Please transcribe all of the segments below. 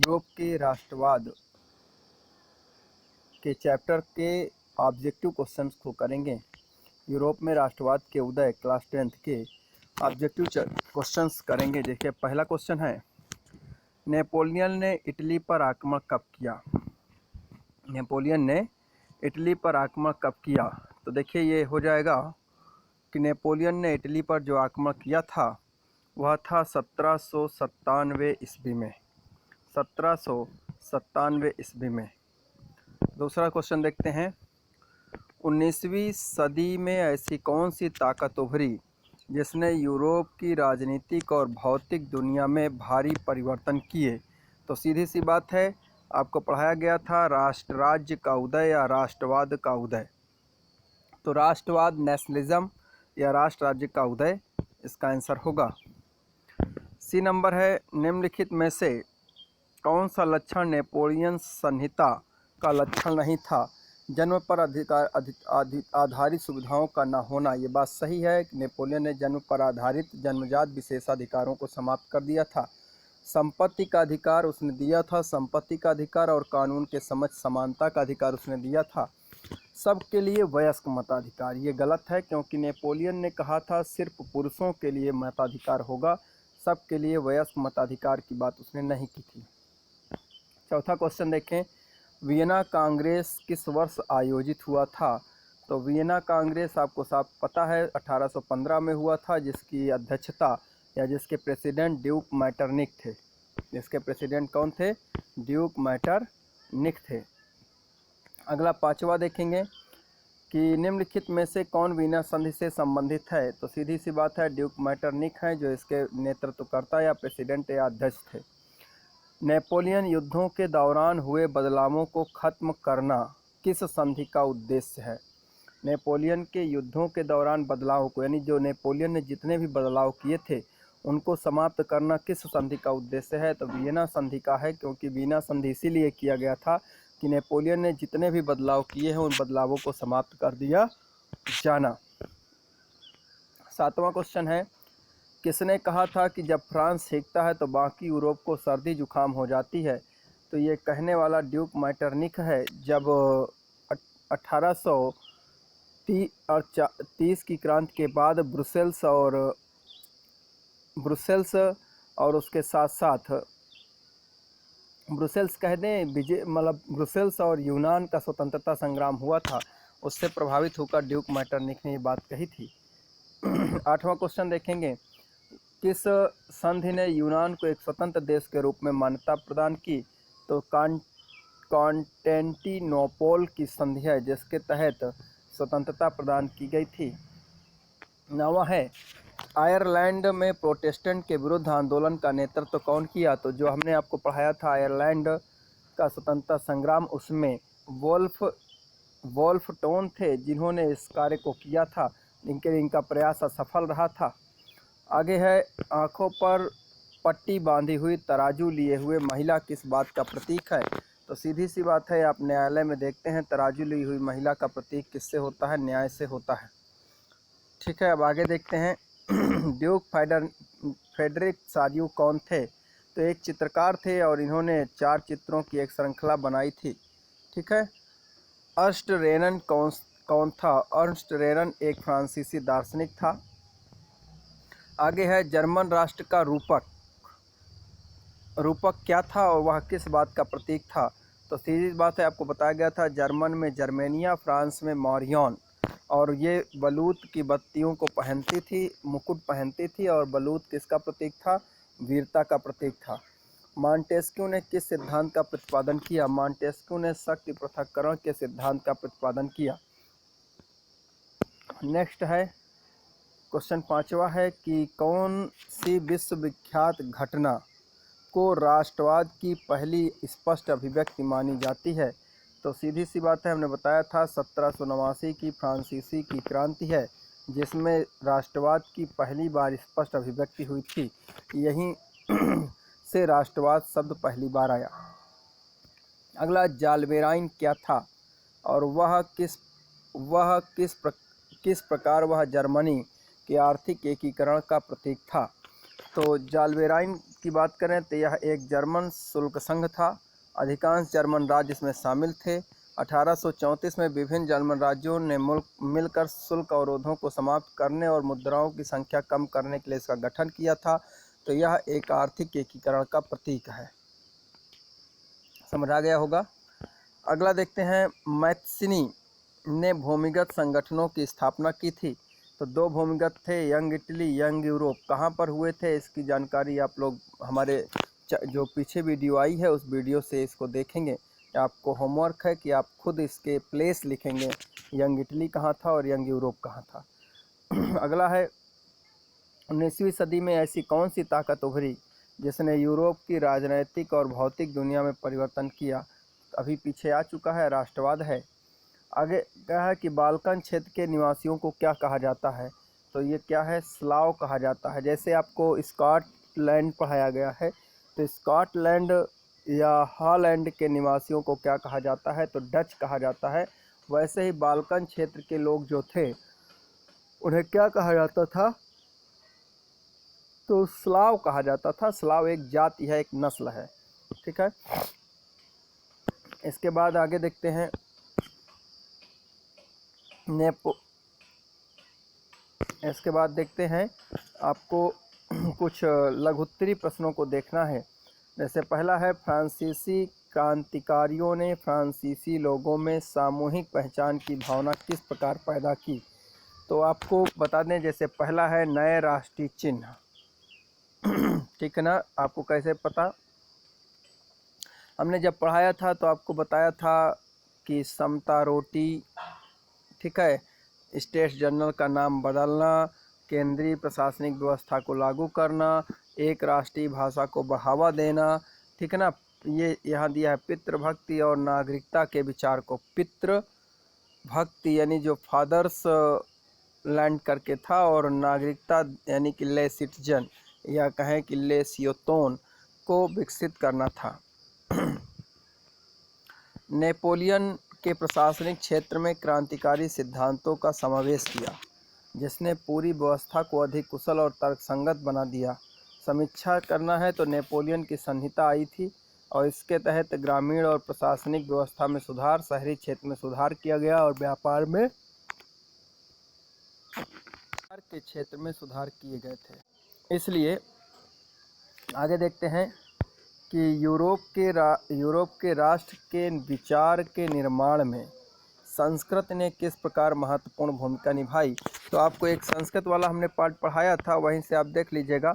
Europe के राष्ट्रवाद के चैप्टर के ऑब्जेक्टिव क्वेश्चंस को करेंगे। यूरोप में राष्ट्रवाद के उदय क्लास 10th के ऑब्जेक्टिव क्वेश्चंस करेंगे। देखिए, पहला क्वेश्चन है, नेपोलियन ने इटली पर आक्रमण कब किया? नेपोलियन ने इटली पर आक्रमण कब किया? तो देखिए, ये हो जाएगा कि नेपोलियन ने इटली पर जो आक्रमण किया था वह था 1797 ईस्वी में। 1797 ईस्वी में। दूसरा क्वेश्चन देखते हैं, 19वीं सदी में ऐसी कौन सी ताकत उभरी जिसने यूरोप की राजनीतिक और भौतिक दुनिया में भारी परिवर्तन किए? तो सीधी सी बात है, आपको पढ़ाया गया था राष्ट्र राज्य का उदय या राष्ट्रवाद का उदय। तो राष्ट्रवाद, नेशनलिज्म या राष्ट्र राज्य का उदय इसका आंसर होगा। सी नंबर है, निम्नलिखित में से कौन सा लक्षण नेपोलियन संहिता का लक्षण नहीं था? जन्म पर आधारित सुविधाओं का न होना। ये बात सही है कि नेपोलियन ने जन्म पर आधारित जन्मजात विशेषाधिकारों को समाप्त कर दिया था। संपत्ति का अधिकार उसने दिया था, संपत्ति का अधिकार और कानून के समक्ष समानता का अधिकार उसने दिया था। सबके लिए वयस्क मताधिकार, ये गलत है, क्योंकि नेपोलियन ने कहा था सिर्फ पुरुषों के लिए मताधिकार होगा, सबके लिए वयस्क मताधिकार की बात उसने नहीं की थी। चौथा क्वेश्चन देखें, वियना कांग्रेस किस वर्ष आयोजित हुआ था? तो वियना कांग्रेस आपको साफ पता है 1815 में हुआ था, जिसकी अध्यक्षता या जिसके प्रेसिडेंट ड्यूक मैटरनिख थे। जिसके प्रेसिडेंट कौन थे? ड्यूक मैटरनिख थे। अगला पांचवा देखेंगे कि निम्नलिखित में से कौन वियना संधि से संबंधित है? तो सीधी सी बात है, ड्यूक मैटरनिख है जो इसके नेतृत्वकर्ता या प्रेसिडेंट या अध्यक्ष थे। नेपोलियन युद्धों के दौरान हुए बदलावों को खत्म करना किस संधि का उद्देश्य है? नेपोलियन के युद्धों के दौरान बदलाव को, यानी जो नेपोलियन ने जितने भी बदलाव किए थे उनको समाप्त करना किस संधि का उद्देश्य है? तो वियना संधि का है, क्योंकि वियना संधि इसीलिए किया गया था कि नेपोलियन ने जितने भी बदलाव किए हैं उन बदलावों को समाप्त कर दिया जाना। सातवां क्वेश्चन है, किसने कहा था कि जब फ्रांस सीखता है तो बाकी यूरोप को सर्दी जुकाम हो जाती है? तो ये कहने वाला ड्यूक मैटरनिख है। जब 1830 की क्रांति के बाद ब्रुसेल्स और उसके साथ साथ ब्रुसेल्स कह दें, मतलब ब्रुसेल्स और यूनान का स्वतंत्रता संग्राम हुआ था, उससे प्रभावित होकर ड्यूक मैटरनिख ने ये बात कही थी। आठवां क्वेश्चन देखेंगे, किस संधि ने यूनान को एक स्वतंत्र देश के रूप में मान्यता प्रदान की? तो कॉन्स्टेंटिनोपल की संधि है, जिसके तहत स्वतंत्रता प्रदान की गई थी। नौवां है, आयरलैंड में प्रोटेस्टेंट के विरुद्ध आंदोलन का नेतृत्व कौन किया? तो जो हमने आपको पढ़ाया था आयरलैंड का स्वतंत्रता संग्राम, उसमें वोल्फ टोन थे जिन्होंने इस कार्य को किया था, इनका प्रयास असफल रहा था। आगे है, आंखों पर पट्टी बांधी हुई तराजू लिए हुए महिला किस बात का प्रतीक है? तो सीधी सी बात है, आप न्यायालय में देखते हैं तराजू ली हुई महिला का प्रतीक किससे होता है? न्याय से होता है। ठीक है, अब आगे देखते हैं, ड्यूक फ्रेडरिक सारियू कौन थे? तो एक चित्रकार थे और इन्होंने 4 चित्रों की एक श्रृंखला बनाई थी। ठीक है। अर्स्ट रेनन कौन था? अर्स्ट रेनन एक फ्रांसीसी दार्शनिक था। आगे है, जर्मन राष्ट्र का रूपक क्या था और वह किस बात का प्रतीक था? तो सीधी बात है, आपको बताया गया था जर्मन में जर्मेनिया, फ्रांस में मॉरियन, और ये बलूत की बत्तियों को पहनती थी, मुकुट पहनती थी, और बलूत किसका प्रतीक था? वीरता का प्रतीक था। मॉन्टेस्क्यू ने किस सिद्धांत का प्रतिपादन किया? मॉन्टेस्क्यू ने शक्ति पृथक्करण के सिद्धांत का प्रतिपादन किया। नेक्स्ट है, क्वेश्चन पांचवा है कि कौन सी विश्वविख्यात घटना को राष्ट्रवाद की पहली स्पष्ट अभिव्यक्ति मानी जाती है? तो सीधी सी बात है, हमने बताया था 1789 की फ्रांसीसी की क्रांति है जिसमें राष्ट्रवाद की पहली बार स्पष्ट अभिव्यक्ति हुई थी। यहीं से राष्ट्रवाद शब्द पहली बार आया। अगला, जाल्बेराइन क्या था और किस प्रकार वह जर्मनी के आर्थिक एकीकरण का प्रतीक था? तो जाल्बेराइन की बात करें तो यह एक जर्मन शुल्क संघ था। अधिकांश जर्मन राज्य इसमें शामिल थे। 1834 में विभिन्न जर्मन राज्यों ने मिलकर शुल्क अवरोधों को समाप्त करने और मुद्राओं की संख्या कम करने के लिए इसका गठन किया था। तो यह एक आर्थिक एकीकरण का प्रतीक है। समझ आ गया होगा। अगला देखते हैं, मैत्सिनी ने भूमिगत संगठनों की स्थापना की थी। तो दो भूमिगत थे, यंग इटली, यंग यूरोप। कहाँ पर हुए थे इसकी जानकारी आप लोग हमारे जो पीछे वीडियो आई है उस वीडियो से इसको देखेंगे। आपको होमवर्क है कि आप खुद इसके प्लेस लिखेंगे, यंग इटली कहाँ था और यंग यूरोप कहाँ था। अगला है, 19वीं सदी में ऐसी कौन सी ताकत उभरी जिसने यूरोप की राजनैतिक और भौतिक दुनिया में परिवर्तन किया। अभी पीछे आ चुका है, राष्ट्रवाद है। आगे क्या है कि बाल्कन क्षेत्र के निवासियों को क्या कहा जाता है। तो ये क्या है, स्लाव कहा जाता है। जैसे आपको स्कॉटलैंड पढ़ाया गया है, तो स्कॉटलैंड या हॉलैंड के निवासियों को क्या कहा जाता है, तो डच कहा जाता है। वैसे ही बाल्कन क्षेत्र के लोग जो थे उन्हें क्या कहा जाता था, तो स्लाव कहा जाता था। स्लाव एक जाति है, एक नस्ल है। ठीक है। इसके बाद आगे देखते हैं, इसके बाद देखते हैं आपको कुछ लघुत्तरी प्रश्नों को देखना है। जैसे पहला है, फ्रांसीसी क्रांतिकारियों ने फ्रांसीसी लोगों में सामूहिक पहचान की भावना किस प्रकार पैदा की। तो आपको बता दें, जैसे पहला है नए राष्ट्रीय चिन्ह। ठीक है ना। आपको कैसे पता, हमने जब पढ़ाया था तो आपको बताया था कि समता रोटी, ठीक है, स्टेट्स जनरल का नाम बदलना, केंद्रीय प्रशासनिक व्यवस्था को लागू करना, एक राष्ट्रीय भाषा को बढ़ावा देना। ठीक है ना। ये यहाँ दिया है पितृभक्ति और नागरिकता के विचार को। पितृभक्ति यानी जो फादर्स लैंड करके था, और नागरिकता यानी कि ले सिटीजन या कहें कि ले सियोतोन को विकसित करना था। नेपोलियन के प्रशासनिक क्षेत्र में क्रांतिकारी सिद्धांतों का समावेश किया जिसने पूरी व्यवस्था को अधिक कुशल और तर्कसंगत बना दिया। समीक्षा करना है तो नेपोलियन की संहिता आई थी और इसके तहत ग्रामीण और प्रशासनिक व्यवस्था में सुधार, शहरी क्षेत्र में सुधार किया गया और व्यापार के क्षेत्र में सुधार किए गए थे। इसलिए आगे देखते हैं कि यूरोप के राष्ट्र के विचार के निर्माण में संस्कृत ने किस प्रकार महत्वपूर्ण भूमिका निभाई। तो आपको एक संस्कृत वाला हमने पाठ पढ़ाया था, वहीं से आप देख लीजिएगा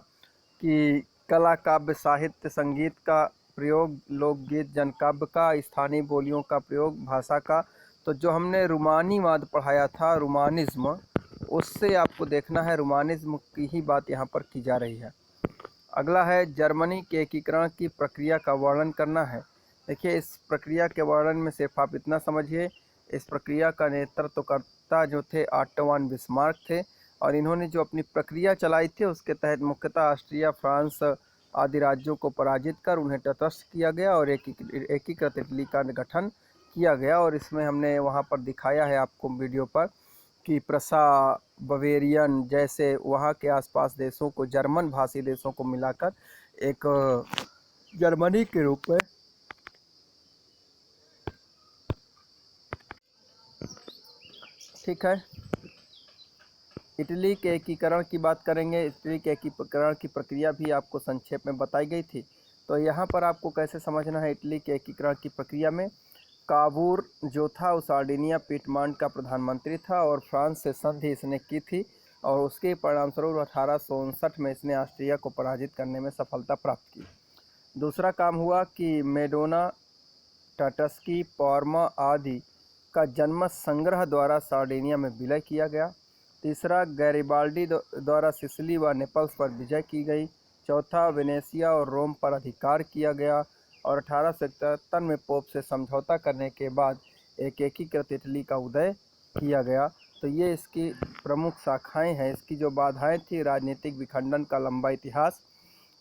कि कला, काव्य, साहित्य, संगीत का प्रयोग, लोकगीत, जनकाव्य का, स्थानीय बोलियों का प्रयोग, भाषा का। तो जो हमने रूमानीवाद पढ़ाया था, रूमानिज्म, उससे आपको देखना है रूमानिज्म की ही बात यहाँ पर की जा रही है। अगला है, जर्मनी के एकीकरण की प्रक्रिया का वर्णन करना है। देखिए, इस प्रक्रिया के वर्णन में सिर्फ आप इतना समझिए, इस प्रक्रिया का नेतृत्वकर्ता जो थे ऑट्टो वॉन बिस्मार्क थे, और इन्होंने जो अपनी प्रक्रिया चलाई थी उसके तहत मुख्यतः ऑस्ट्रिया, फ्रांस आदि राज्यों को पराजित कर उन्हें तटस्थ किया गया और एकीकृत इटली का गठन किया गया। और इसमें हमने वहाँ पर दिखाया है आपको वीडियो पर कि प्रसा, बवेरियन जैसे वहाँ के आसपास देशों को, जर्मन भाषी देशों को मिलाकर एक जर्मनी के रूप में, ठीक है। इटली के एकीकरण की बात करेंगे। इटली के एकीकरण की प्रक्रिया भी आपको संक्षेप में बताई गई थी। तो यहाँ पर आपको कैसे समझना है, इटली के एकीकरण की प्रक्रिया में काबूर जो था वो सार्डिनिया पीटमांड का प्रधानमंत्री था और फ्रांस से संधि इसने की थी, और उसके परिणामस्वरूप 1859 में इसने ऑस्ट्रिया को पराजित करने में सफलता प्राप्त की। दूसरा काम हुआ कि मेडोना, टटस्की, पार्मा आदि का जनमत संग्रह द्वारा सार्डिनिया में विलय किया गया। तीसरा, गैरिबाल्डी द्वारा सिसिली व नेपल्स पर विजय की गई। चौथा, वेनेशिया और रोम पर अधिकार किया गया। और 1871 में पोप से समझौता करने के बाद एक एकीकृत इटली का उदय किया गया। तो ये इसकी प्रमुख शाखाएं हैं। इसकी जो बाधाएं थी, राजनीतिक विखंडन का लंबा इतिहास,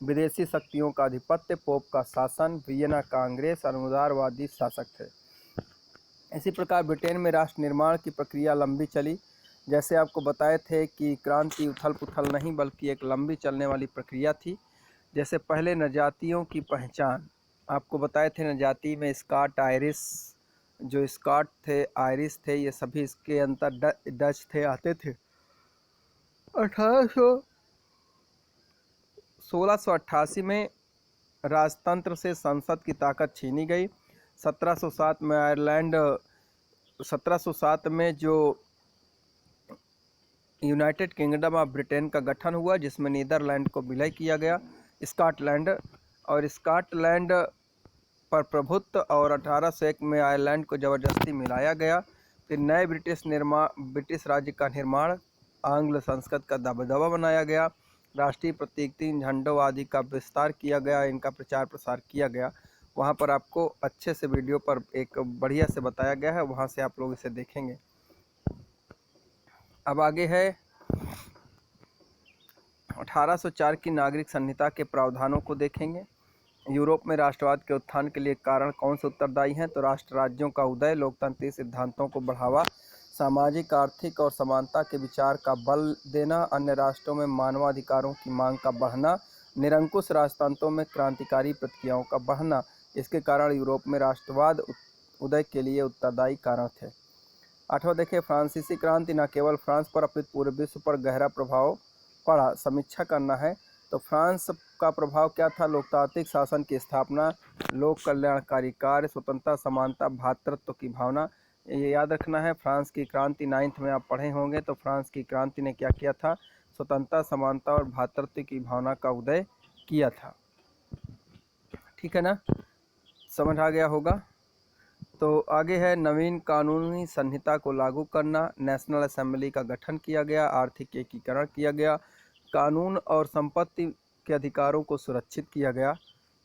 विदेशी शक्तियों का आधिपत्य, पोप का शासन, वियना कांग्रेस, अनुदारवादी शासक थे। इसी प्रकार ब्रिटेन में राष्ट्र निर्माण की प्रक्रिया लंबी चली। जैसे आपको बताए थे कि क्रांति उथल पुथल नहीं बल्कि एक लंबी चलने वाली प्रक्रिया थी। जैसे पहले नजातियों की पहचान आपको बताए थे, नजाति में स्कॉट, आयरिश, जो स्कॉट थे, आयरिश थे, ये सभी इसके अंतर डच थे, आते थे। 1688 में राजतंत्र से संसद की ताकत छीनी गई। 1707 में आयरलैंड 1707 में जो यूनाइटेड किंगडम ऑफ ब्रिटेन का गठन हुआ, जिसमें नीदरलैंड को विलय किया गया, स्कॉटलैंड पर प्रभुत्व, और 1801 में आयरलैंड को ज़बरदस्ती मिलाया गया। फिर नए ब्रिटिश राज्य का निर्माण, आंग्ल संस्कृत का दबदबा बनाया गया, राष्ट्रीय प्रतीक 3 झंडों आदि का विस्तार किया गया, इनका प्रचार प्रसार किया गया। वहाँ पर आपको अच्छे से वीडियो पर एक बढ़िया से बताया गया है, वहाँ से आप लोग इसे देखेंगे। अब आगे है 1804 की नागरिक संहिता के प्रावधानों को देखेंगे। यूरोप में राष्ट्रवाद के उत्थान के लिए कारण कौन से उत्तरदायी हैं? तो राष्ट्र राज्यों का उदय, लोकतांत्रिक सिद्धांतों को बढ़ावा, सामाजिक, आर्थिक और समानता के विचार का बल देना, अन्य राष्ट्रों में मानवाधिकारों की मांग का बढ़ना, निरंकुश राजतंत्रों में क्रांतिकारी प्रक्रियाओं का बढ़ना। इसके कारण यूरोप में राष्ट्रवाद उदय के लिए उत्तरदायी कारण थे। 8वां देखिए, फ्रांसीसी क्रांति न केवल फ्रांस पर अपितु पूरे विश्व पर गहरा प्रभाव पड़ा। समीक्षा करना है तो फ्रांस का प्रभाव क्या था? लोकतांत्रिक शासन की स्थापना, लोक कल्याणकारी कार्य, स्वतंत्रता, समानता, भ्रातृत्व की भावना। ये याद रखना है। फ्रांस की क्रांति 9th में आप पढ़े होंगे। तो फ्रांस की क्रांति ने क्या किया था? स्वतंत्रता, समानता और भ्रातृत्व की भावना का उदय किया था। ठीक है ना, समझ आ गया होगा। तो आगे है नवीन कानूनी संहिता को लागू करना, नेशनल असेंबली का गठन किया गया, आर्थिक एकीकरण किया गया, कानून और संपत्ति के अधिकारों को सुरक्षित किया गया।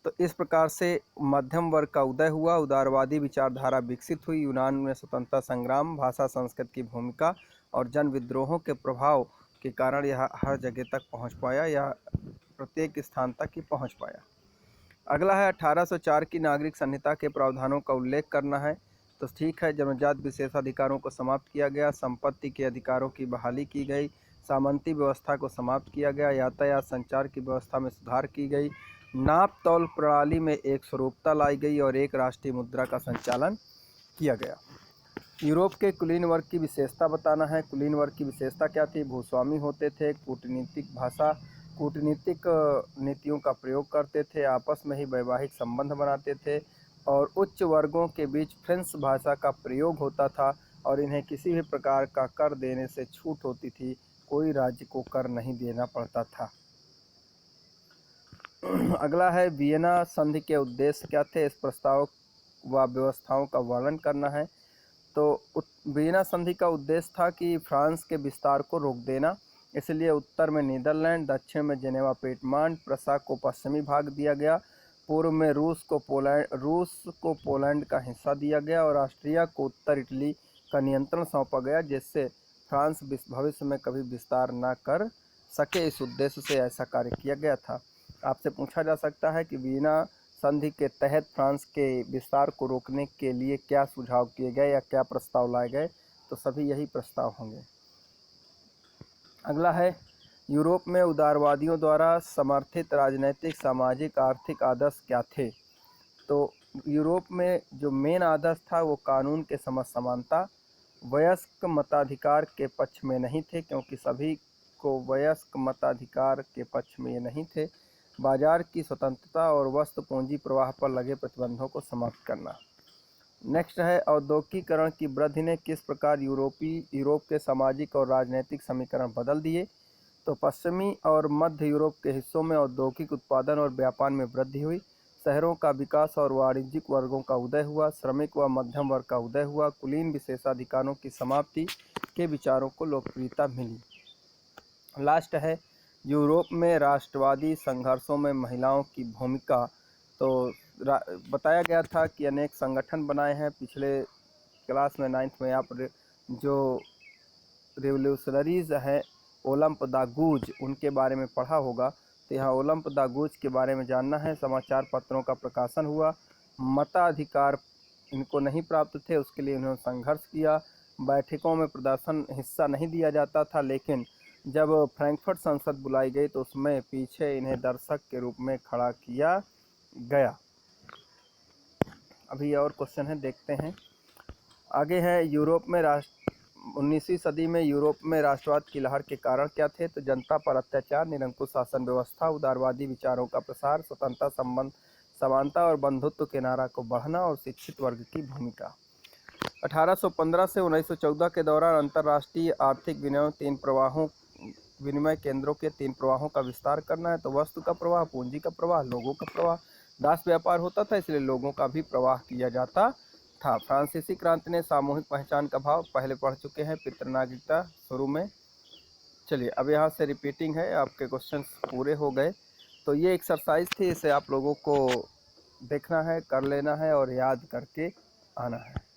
तो इस प्रकार से मध्यम वर्ग का उदय हुआ, उदारवादी विचारधारा विकसित हुई, यूनान में स्वतंत्रता संग्राम, भाषा संस्कृत की भूमिका और जन विद्रोहों के प्रभाव के कारण यह हर जगह तक पहुंच पाया, या प्रत्येक स्थान तक ही पहुंच पाया। अगला है 1804 की नागरिक संहिता के प्रावधानों का उल्लेख करना है। तो ठीक है, जन्मजात विशेषाधिकारों को समाप्त किया गया, संपत्ति के अधिकारों की बहाली की गई, सामंती व्यवस्था को समाप्त किया गया, यातायात संचार की व्यवस्था में सुधार की गई, नाप तौल प्रणाली में एक स्वरूपता लाई गई और एक राष्ट्रीय मुद्रा का संचालन किया गया। यूरोप के कुलीन वर्ग की विशेषता बताना है। कुलीन वर्ग की विशेषता क्या थी? भूस्वामी होते थे, कूटनीतिक नीतियों का प्रयोग करते थे, आपस में ही वैवाहिक संबंध बनाते थे, और उच्च वर्गों के बीच फ्रेंच भाषा का प्रयोग होता था, और इन्हें किसी भी प्रकार का कर देने से छूट होती थी, कोई राज्य को कर नहीं देना पड़ता था। अगला है वियना संधि के उद्देश्य क्या थे? इस प्रस्ताव व व्यवस्थाओं का वर्णन करना है। तो वियना संधि का उद्देश्य था कि फ्रांस के विस्तार को रोक देना, इसलिए उत्तर में नीदरलैंड, दक्षिण में जेनेवा पेटमांड, प्रशा को पश्चिमी भाग दिया गया, पूर्व में रूस को पोलैंड का हिस्सा दिया गया, और ऑस्ट्रिया को उत्तर इटली का नियंत्रण सौंपा गया, जिससे फ्रांस भविष्य में कभी विस्तार न कर सके। इस उद्देश्य से ऐसा कार्य किया गया था। आपसे पूछा जा सकता है कि वियना संधि के तहत फ्रांस के विस्तार को रोकने के लिए क्या सुझाव किए गए या क्या प्रस्ताव लाए गए? तो सभी यही प्रस्ताव होंगे। अगला है यूरोप में उदारवादियों द्वारा समर्थित राजनैतिक, सामाजिक, आर्थिक आदर्श क्या थे? तो यूरोप में जो मेन आदर्श था वो कानून के समक्ष समानता, वयस्क मताधिकार के पक्ष में नहीं थे, क्योंकि सभी को वयस्क मताधिकार के पक्ष में ये नहीं थे, बाजार की स्वतंत्रता और वस्तु पूंजी प्रवाह पर लगे प्रतिबंधों को समाप्त करना। नेक्स्ट है औद्योगिकीकरण की वृद्धि ने किस प्रकार यूरोप के सामाजिक और राजनीतिक समीकरण बदल दिए? तो पश्चिमी और मध्य यूरोप के हिस्सों में औद्योगिक उत्पादन और व्यापार में वृद्धि हुई, शहरों का विकास और वाणिज्यिक वर्गों का उदय हुआ, श्रमिक व मध्यम वर्ग का उदय हुआ, कुलीन विशेषाधिकारों की समाप्ति के विचारों को लोकप्रियता मिली। लास्ट है यूरोप में राष्ट्रवादी संघर्षों में महिलाओं की भूमिका। तो बताया गया था कि अनेक संगठन बनाए हैं। पिछले क्लास में 9th में आप जो रेवोल्यूशनरीज हैं ओलंप द गूज, उनके बारे में पढ़ा होगा। तो यहाँ ओलंप द गूज के बारे में जानना है। समाचार पत्रों का प्रकाशन हुआ, मताधिकार इनको नहीं प्राप्त थे, उसके लिए उन्होंने संघर्ष किया, बैठकों में प्रदर्शन हिस्सा नहीं दिया जाता था, लेकिन जब फ्रैंकफर्ट संसद बुलाई गई तो उसमें पीछे इन्हें दर्शक के रूप में खड़ा किया गया। अभी और क्वेश्चन है, देखते हैं। आगे है, यूरोप में 19वीं सदी में यूरोप में राष्ट्रवाद की लहर के कारण क्या थे? तो जनता पर अत्याचार, निरंकुश शासन व्यवस्था, उदारवादी विचारों का प्रसार, स्वतंत्रता, संबंध, समानता और बंधुत्व के नारा को बढ़ना और शिक्षित वर्ग की भूमिका। 1815 से 1914 के दौरान अंतर्राष्ट्रीय आर्थिक विनिमय केंद्रों के 3 प्रवाहों का विस्तार करना है। तो वस्तु का प्रवाह, पूंजी का प्रवाह, लोगों का प्रवाह। दास व्यापार होता था, इसलिए लोगों का भी प्रवाह किया जाता था। फ्रांसीसी क्रांति ने सामूहिक पहचान का भाव, पहले पढ़ चुके हैं, पितृनागरिकता शुरू में। चलिए अब यहाँ से रिपीटिंग है, आपके क्वेश्चन पूरे हो गए। तो ये एक्सरसाइज थी, इसे आप लोगों को देखना है, कर लेना है और याद करके आना है।